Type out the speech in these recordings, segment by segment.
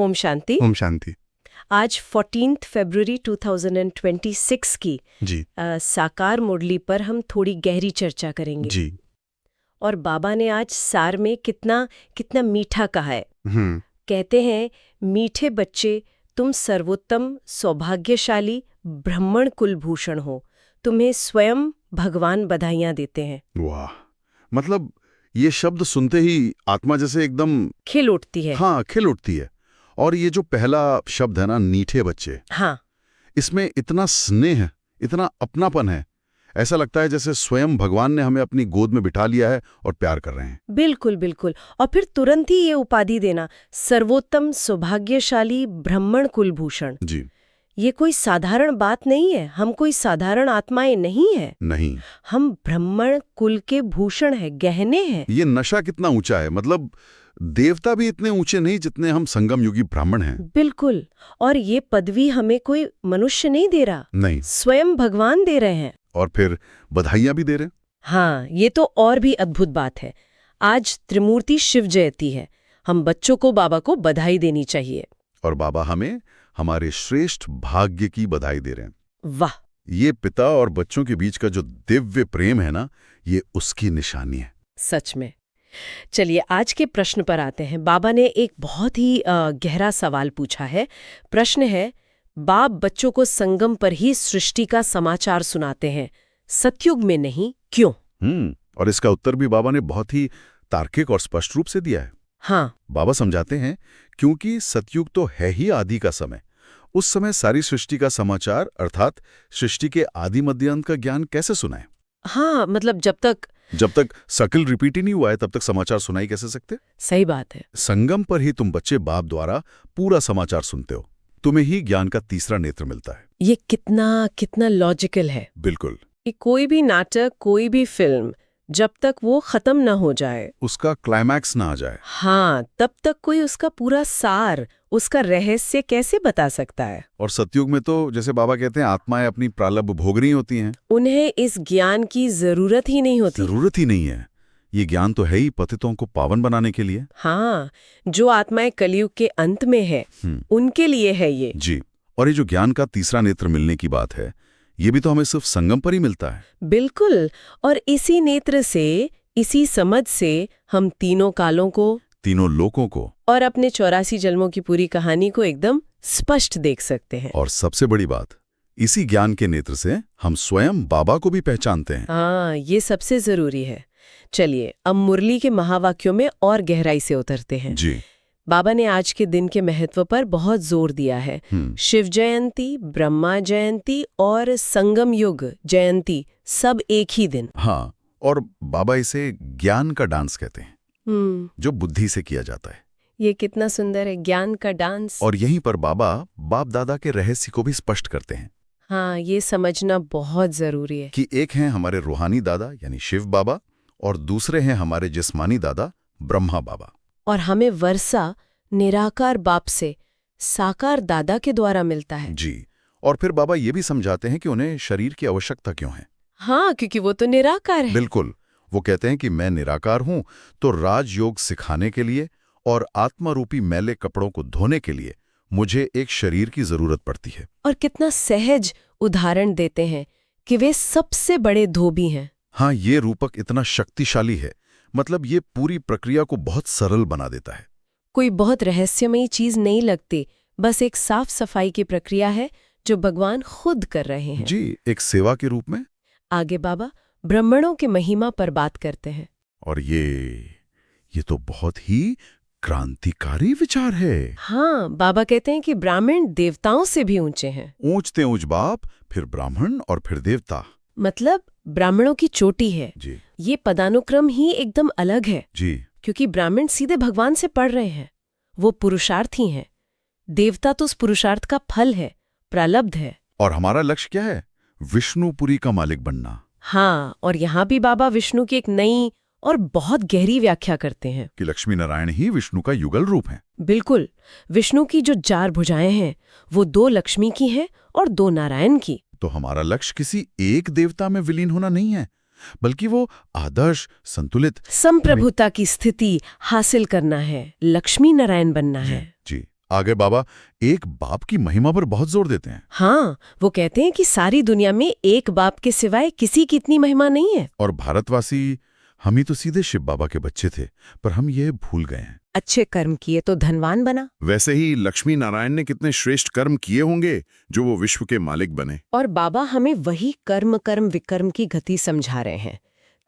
ओम शांति। ओम शांति। आज 14 फरवरी 2026 की जी साकार मुरली पर हम थोड़ी गहरी चर्चा करेंगे। जी। और बाबा ने आज सार में कितना कितना मीठा कहा है। कहते हैं, मीठे बच्चे, तुम सर्वोत्तम सौभाग्यशाली ब्राह्मण कुलभूषण हो, तुम्हें स्वयं भगवान बधाइयां देते हैं। वाह, मतलब ये शब्द सुनते ही आत्मा जैसे एकदम खिल उठती है। हाँ, खिल उठती है। और ये जो पहला शब्द है ना, मीठे बच्चे, हाँ, इसमें इतना स्नेह, इतना अपनापन है। ऐसा लगता है जैसे स्वयं भगवान ने हमें अपनी गोद में बिठा लिया है और प्यार कर रहे हैं। बिल्कुल बिल्कुल। और फिर तुरंत ही ये उपाधि देना, सर्वोत्तम सौभाग्यशाली ब्राह्मण कुलभूषण। जी। ये कोई साधारण बात नहीं है। हम कोई साधारण आत्माएं नहीं है। नहीं, हम ब्राह्मण कुल के भूषण है, गहने हैं। ये नशा कितना ऊंचा है। मतलब देवता भी इतने ऊंचे नहीं जितने हम संगम युगी ब्राह्मण हैं। बिल्कुल। और ये पदवी हमें कोई मनुष्य नहीं दे रहा, नहीं, स्वयं भगवान दे रहे हैं। और फिर बधाइयां भी दे रहे हैं। हाँ, ये तो और भी अद्भुत बात है। आज त्रिमूर्ति शिव जयंती है। हम बच्चों को बाबा को बधाई देनी चाहिए। और बाबा हमें हमारे श्रेष्ठ भाग्य की बधाई दे रहे हैं। वाह, ये पिता और बच्चों के बीच का जो दिव्य प्रेम है ना, ये उसकी निशानी है। सच में। चलिए आज के प्रश्न पर आते हैं। बाबा ने एक बहुत ही गहरा सवाल पूछा है। प्रश्न है, बाप बच्चों को संगम पर ही सृष्टि का समाचार सुनाते हैं, सतयुग में नहीं, क्यों? और इसका उत्तर भी बाबा ने बहुत ही तार्किक और स्पष्ट रूप से दिया है। हाँ, बाबा समझाते हैं, क्योंकि सतयुग तो है ही आदि का समय। उस समय सारी सृष्टि का समाचार अर्थात सृष्टि के आदि मध्य अंत का ज्ञान कैसे सुनाए? हाँ, मतलब जब तक सर्कल रिपीट ही नहीं हुआ है तब तक समाचार सुनाई कैसे सकते? सही बात है। संगम पर ही तुम बच्चे बाप द्वारा पूरा समाचार सुनते हो। तुम्हें ही ज्ञान का तीसरा नेत्र मिलता है। ये कितना कितना लॉजिकल है। बिल्कुल। कि कोई भी नाटक, कोई भी फिल्म, जब तक वो खत्म ना हो जाए, उसका क्लाइमैक्स ना आ जाए, हाँ, तब तक कोई उसका पूरा सार, उसका रहस्य कैसे बता सकता है? और सतयुग में तो जैसे बाबा कहते हैं, आत्माएं अपनी प्रारब्ध भोग रही होती हैं। उन्हें इस ज्ञान की जरूरत ही नहीं होती। जरूरत ही नहीं है। ये ज्ञान तो है ही पतितों को पावन बनाने के लिए। हाँ, जो आत्माएं कलयुग के अंत में है, उनके लिए है ये। जी। और ये जो ज्ञान का तीसरा नेत्र मिलने की बात है, ये भी तो हमें सिर्फ संगम पर ही मिलता है। बिल्कुल। और इसी नेत्र से, इसी समझ से हम तीनों कालों को, तीनों लोकों को और अपने 84 जन्मों की पूरी कहानी को एकदम स्पष्ट देख सकते हैं। और सबसे बड़ी बात, इसी ज्ञान के नेत्र से हम स्वयं बाबा को भी पहचानते हैं। हाँ, ये सबसे जरूरी है। चलिए अब मुरली के महावाक्यों में और गहराई से उतरते हैं। जी। बाबा ने आज के दिन के महत्व पर बहुत जोर दिया है। शिव जयंती, ब्रह्मा जयंती और संगम युग जयंती सब एक ही दिन। हाँ, और बाबा इसे ज्ञान का डांस कहते हैं, जो बुद्धि से किया जाता है। ये कितना सुंदर है, ज्ञान का डांस। और यहीं पर बाबा बाप दादा के रहस्य को भी स्पष्ट करते हैं। हाँ, ये समझना बहुत जरूरी है कि एक हैं हमारे रूहानी दादा यानी शिव बाबा, और दूसरे हैं हमारे जिस्मानी दादा ब्रह्मा बाबा। और हमें वर्षा निराकार बाप से साकार दादा के द्वारा मिलता है। जी। और फिर बाबा ये भी समझाते हैं कि उन्हें शरीर की आवश्यकता क्यों है। हाँ, क्योंकि वो तो निराकार है। बिल्कुल। वो कहते हैं कि मैं निराकार हूं, तो राजयोग सिखाने के लिए और आत्मा रूपी मैले कपड़ों को धोने के लिए मुझे एक शरीर की जरूरत पड़ती है। और कितना सहज उदाहरण देते हैं कि वे सबसे बड़े धोबी हैं। हाँ, ये रूपक इतना शक्तिशाली है, मतलब ये पूरी प्रक्रिया को बहुत सरल बना देता है। कोई बहुत रहस्यमयी चीज नहीं लगती, बस एक साफ सफाई की प्रक्रिया है जो भगवान खुद कर रहे हैं। जी, एक सेवा के रूप में। आगे बाबा ब्राह्मणों के महिमा पर बात करते हैं। और ये तो बहुत ही क्रांतिकारी विचार है। हाँ, बाबा कहते हैं कि ब्राह्मण देवताओं से भी ऊंचे हैं। ऊंचते ऊंच बाप, फिर ब्राह्मण और फिर देवता। मतलब ब्राह्मणों की चोटी है। जी। ये पदानुक्रम ही एकदम अलग है। जी। क्योंकि ब्राह्मण सीधे भगवान से पढ़ रहे हैं, वो पुरुषार्थी हैं। देवता तो उस पुरुषार्थ का फल है, प्रारब्ध है। और हमारा लक्ष्य क्या है? विष्णुपुरी का मालिक बनना। हाँ, और यहाँ भी बाबा विष्णु की एक नई और बहुत गहरी व्याख्या करते हैं कि लक्ष्मी नारायण ही विष्णु का युगल रूप है। बिल्कुल। विष्णु की जो 4 भुजाएं हैं, वो 2 लक्ष्मी की हैं और 2 नारायण की। तो हमारा लक्ष्य किसी एक देवता में विलीन होना नहीं है, बल्कि वो आदर्श, संतुलित संप्रभुता की स्थिति हासिल करना है, लक्ष्मी नारायण बनना है। जी। आगे बाबा एक बाप की महिमा पर बहुत जोर देते हैं। हाँ, वो कहते हैं कि सारी दुनिया में एक बाप के सिवाय किसी की इतनी महिमा नहीं है। और भारतवासी, हम ही तो सीधे शिव बाबा के बच्चे थे, पर हम ये भूल गए हैं। अच्छे कर्म किए तो धनवान बना। वैसे ही लक्ष्मी नारायण ने कितने श्रेष्ठ कर्म किए होंगे जो वो विश्व के मालिक बने। और बाबा हमें वही कर्म कर्म विकर्म की गति समझा रहे हैं,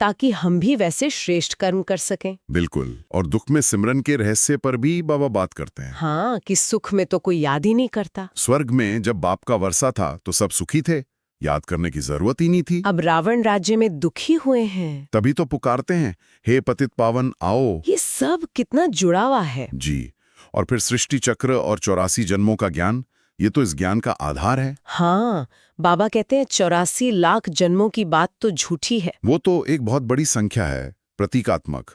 ताकि हम भी वैसे श्रेष्ठ कर्म कर सकें। बिल्कुल। और दुख में सिमरन के रहस्य पर भी बाबा बात करते हैं। हाँ, कि सुख में तो कोई याद ही नहीं करता। स्वर्ग में जब बाप का वर्षा था तो सब सुखी थे, याद करने की जरूरत ही नहीं थी। अब रावण राज्य में दुखी हुए हैं, तभी तो पुकारते हैं, हे पतित पावन आओ। ये सब कितना जुड़ा हुआ है। जी। और फिर सृष्टि चक्र और 84 जन्मों का ज्ञान, ये तो इस ज्ञान का आधार है। हाँ, बाबा कहते हैं 84 लाख जन्मों की बात तो झूठी है। वो तो एक बहुत बड़ी संख्या है, प्रतीकात्मक।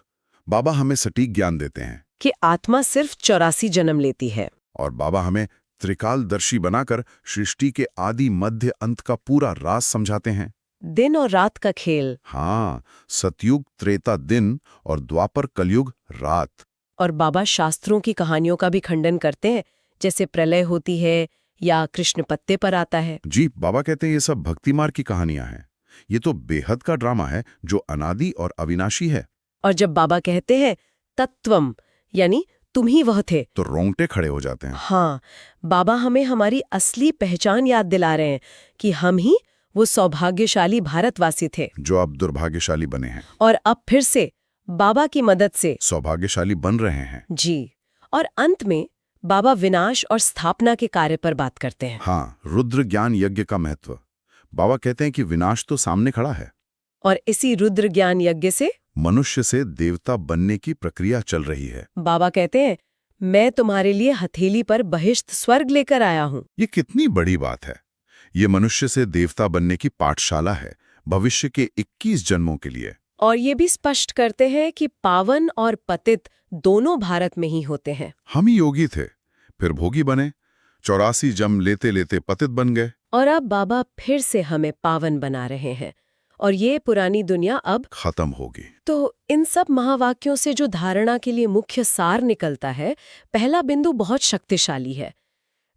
बाबा हमें सटीक ज्ञान देते हैं कि आत्मा सिर्फ 84 जन्म लेती है। और बाबा हमें त्रिकालदर्शी बनाकर सृष्टि के आदि मध्य अंत का पूरा राज समझाते हैं। दिन और रात का खेल। हाँ, सतयुग त्रेता दिन और द्वापर कलयुग रात। और बाबा शास्त्रों की कहानियों का भी खंडन करते हैं, जैसे प्रलय होती है या कृष्ण पत्ते पर आता है। जी, बाबा कहते हैं ये सब भक्ति मार्ग की कहानियां हैं। ये तो बेहद का ड्रामा है जो अनादि और अविनाशी है। और जब बाबा कहते हैं तत्वम, यानी तुम ही वह थे, तो रोंगटे खड़े हो जाते हैं। हाँ, बाबा हमें हमारी असली पहचान याद दिला रहे हैं कि हम ही वो सौभाग्यशाली भारतवासी थे जो अब दुर्भाग्यशाली बने हैं और अब फिर से बाबा की मदद से सौभाग्यशाली बन रहे हैं। जी। और अंत में बाबा विनाश और स्थापना के कार्य पर बात करते हैं। हाँ, रुद्र ज्ञान यज्ञ का महत्व। बाबा कहते हैं कि विनाश तो सामने खड़ा है और इसी रुद्र ज्ञान यज्ञ से मनुष्य से देवता बनने की प्रक्रिया चल रही है। बाबा कहते हैं, मैं तुम्हारे लिए हथेली पर बहिष्ठ स्वर्ग लेकर आया हूँ। ये कितनी बड़ी बात है। ये मनुष्य से देवता बनने की पाठशाला है, भविष्य के 21 जन्मों के लिए। और ये भी स्पष्ट करते हैं कि पावन और पतित दोनों भारत में ही होते हैं। हम ही योगी थे, फिर भोगी बने, 84 जन्म लेते लेते पतित बन गए। और अब बाबा फिर से हमें पावन बना रहे हैं और ये पुरानी दुनिया अब खत्म होगी। तो इन सब महावाक्यों से जो धारणा के लिए मुख्य सार निकलता है, पहला बिंदु बहुत शक्तिशाली है।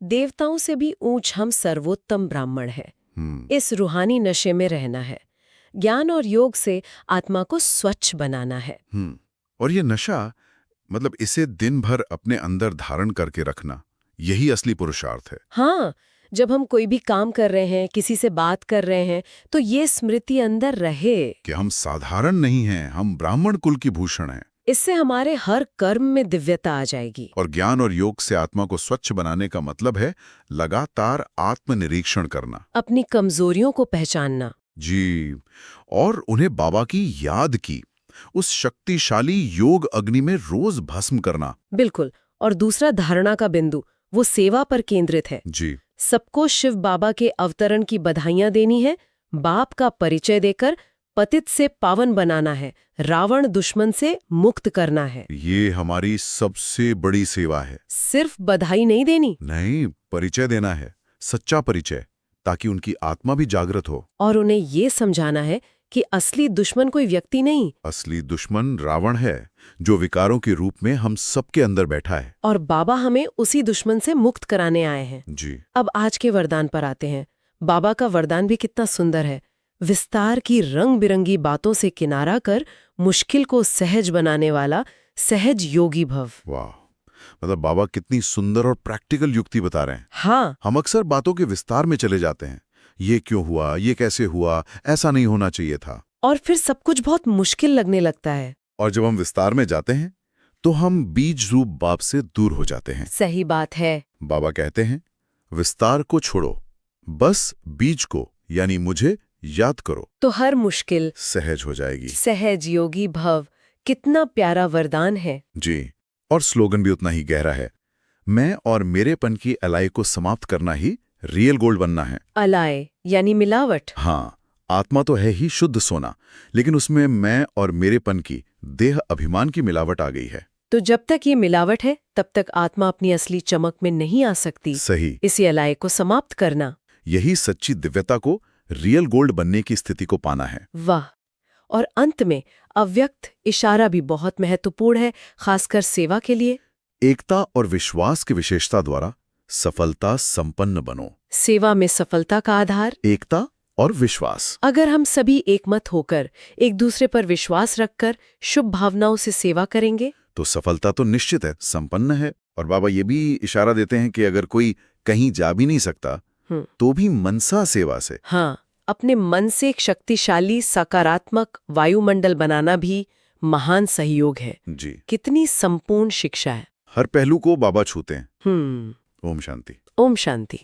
देवताओं से भी ऊंच हम सर्वोत्तम ब्राह्मण है। इस रूहानी नशे में रहना है, ज्ञान और योग से आत्मा को स्वच्छ बनाना है। और ये नशा, मतलब इसे दिन भर अपने अंदर धारण करके रखना, यही असली पुरुषार्थ है। हाँ, जब हम कोई भी काम कर रहे हैं, किसी से बात कर रहे हैं, तो ये स्मृति अंदर रहे कि हम साधारण नहीं हैं, हम ब्राह्मण कुल की भूषण हैं। इससे हमारे हर कर्म में दिव्यता आ जाएगी। और ज्ञान और योग से आत्मा को स्वच्छ बनाने का मतलब है लगातार आत्मनिरीक्षण करना, अपनी कमजोरियों को पहचानना। जी, और उन्हें बाबा की याद की उस शक्तिशाली योग अग्नि में रोज भस्म करना। बिल्कुल। और दूसरा धारणा का बिंदु वो सेवा पर केंद्रित है। जी, सबको शिव बाबा के अवतरण की बधाइयां देनी है, बाप का परिचय देकर पतित से पावन बनाना है, रावण दुश्मन से मुक्त करना है। ये हमारी सबसे बड़ी सेवा है। सिर्फ बधाई नहीं देनी, नहीं, परिचय देना है, सच्चा परिचय, ताकि उनकी आत्मा भी जागृत हो। और उन्हें ये समझाना है कि असली दुश्मन कोई व्यक्ति नहीं, असली दुश्मन रावण है, जो विकारों के रूप में हम सबके अंदर बैठा है। और बाबा हमें उसी दुश्मन से मुक्त कराने आए हैं। जी। अब आज के वरदान पर आते हैं। बाबा का वरदान भी कितना सुंदर है। विस्तार की रंग बिरंगी बातों से किनारा कर मुश्किल को सहज बनाने वाला सहज योगी भव। वाह, मतलब बाबा कितनी सुंदर और प्रैक्टिकल युक्ति बता रहे हैं। हाँ, हम अक्सर बातों के विस्तार में चले जाते हैं, ये क्यों हुआ, ये कैसे हुआ, ऐसा नहीं होना चाहिए था, और फिर सब कुछ बहुत मुश्किल लगने लगता है। और जब हम विस्तार में जाते हैं तो हम बीज रूप बाप से दूर हो जाते हैं। सही बात है। बाबा कहते हैं, विस्तार को छोड़ो, बस बीज को यानी मुझे याद करो, तो हर मुश्किल सहज हो जाएगी। सहज योगी भव, कितना प्यारा वरदान है। जी, और स्लोगन भी उतना ही गहरा है। मैं और मेरेपन की अलाई को समाप्त करना ही रियल गोल्ड बनना है। अलाय यानी मिलावट। हाँ, आत्मा तो है ही शुद्ध सोना, लेकिन उसमें मैं और मेरेपन की देह अभिमान की मिलावट आ गई है। तो जब तक ये मिलावट है, तब तक आत्मा अपनी असली चमक में नहीं आ सकती। सही। इसी अलाय को समाप्त करना, यही सच्ची दिव्यता को, रियल गोल्ड बनने की स्थिति को पाना है। वाह। और अंत में अव्यक्त इशारा भी बहुत महत्वपूर्ण है, खासकर सेवा के लिए। एकता और विश्वास की विशेषता द्वारा सफलता संपन्न बनो। सेवा में सफलता का आधार एकता और विश्वास। अगर हम सभी एकमत होकर एक दूसरे पर विश्वास रखकर शुभ भावनाओं से सेवा करेंगे तो सफलता तो निश्चित है, संपन्न है। और बाबा ये भी इशारा देते हैं कि अगर कोई कहीं जा भी नहीं सकता तो भी मनसा सेवा से, हाँ, अपने मन से एक शक्तिशाली सकारात्मक वायुमंडल बनाना भी महान सहयोग है। जी, कितनी संपूर्ण शिक्षा है। हर पहलू को बाबा छूते हैं। ओम शांति। ओम शांति।